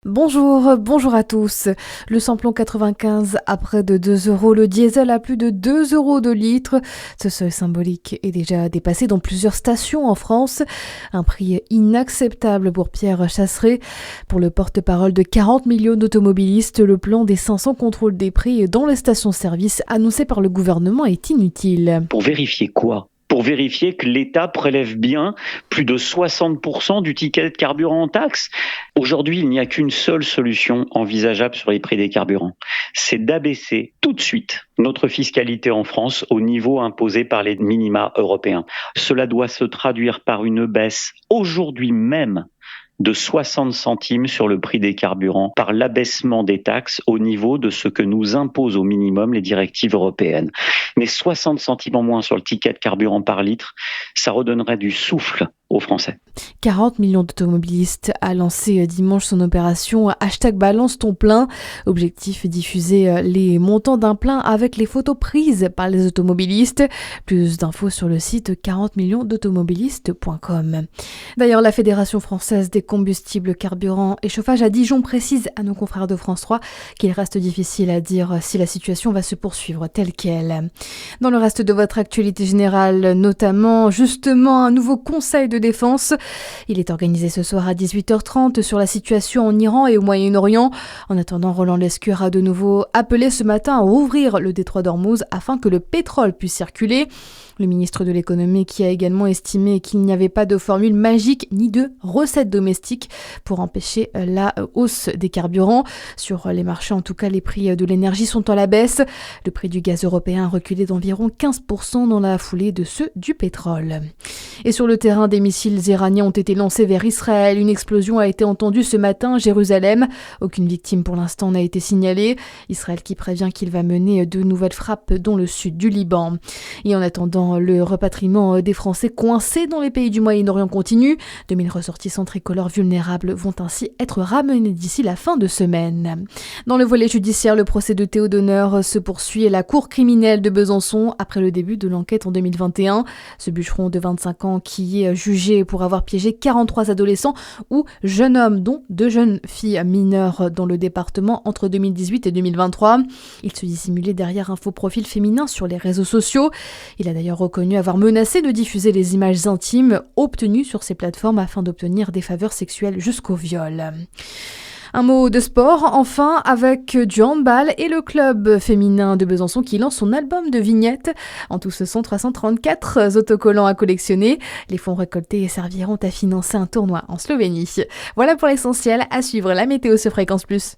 Bonjour à tous. Le samplon 95 à près de 2 euros, le diesel à plus de 2 euros de litre. Ce seuil symbolique est déjà dépassé dans plusieurs stations en France. Un prix inacceptable pour Pierre Chasseret. Pour le porte-parole de 40 millions d'automobilistes, le plan des 500 contrôles des prix dans les stations-service annoncé par le gouvernement est inutile. Pour vérifier quoi ? Pour vérifier que l'État prélève bien plus de 60% du ticket de carburant en taxe. Aujourd'hui, il n'y a qu'une seule solution envisageable sur les prix des carburants. C'est d'abaisser tout de suite notre fiscalité en France au niveau imposé par les minima européens. Cela doit se traduire par une baisse aujourd'hui même de 60 centimes sur le prix des carburants par l'abaissement des taxes au niveau de ce que nous imposent au minimum les directives européennes. Mais 60 centimes en moins sur le ticket de carburant par litre, ça redonnerait du souffle aux Français. 40 millions d'automobilistes a lancé dimanche son opération #balance ton plein. Objectif, diffuser les montants d'un plein avec les photos prises par les automobilistes. Plus d'infos sur le site 40millionsdautomobilistes.com. D'ailleurs, la Fédération française des combustibles, carburants et chauffage à Dijon précise à nos confrères de France 3 qu'il reste difficile à dire si la situation va se poursuivre telle qu'elle. Dans le reste de votre actualité générale, notamment justement un nouveau conseil de défense. Il est organisé ce soir à 18h30 sur la situation en Iran et au Moyen-Orient. En attendant, Roland Lescure a de nouveau appelé ce matin à rouvrir le détroit d'Ormuz afin que le pétrole puisse circuler. Le ministre de l'économie qui a également estimé qu'il n'y avait pas de formule magique ni de recette domestique pour empêcher la hausse des carburants. Sur les marchés, en tout cas, les prix de l'énergie sont à la baisse. Le prix du gaz européen a reculé d'environ 15% dans la foulée de ceux du pétrole. Et sur le terrain, des missiles iraniens ont été lancés vers Israël. Une explosion a été entendue ce matin à Jérusalem. Aucune victime pour l'instant n'a été signalée. Israël qui prévient qu'il va mener de nouvelles frappes dans le sud du Liban. Et en attendant, le repatriement des Français coincés dans les pays du Moyen-Orient continue. 2000 ressortissants tricolores vulnérables vont ainsi être ramenés d'ici la fin de semaine. Dans le volet judiciaire, le procès de Théo Donneur se poursuit à la cour criminelle de Besançon après le début de l'enquête en 2021. Ce bûcheron de 25 ans qui est jugé pour avoir piégé 43 adolescents ou jeunes hommes, dont 2 jeunes filles mineures dans le département entre 2018 et 2023. Il se dissimulait derrière un faux profil féminin sur les réseaux sociaux. Il a d'ailleurs reconnu avoir menacé de diffuser les images intimes obtenues sur ces plateformes afin d'obtenir des faveurs sexuelles jusqu'au viol. Un mot de sport, enfin, avec du handball et le club féminin de Besançon qui lance son album de vignettes. En tout, ce sont 334 autocollants à collectionner. Les fonds récoltés serviront à financer un tournoi en Slovénie. Voilà pour l'essentiel. À suivre la météo sur Fréquence Plus.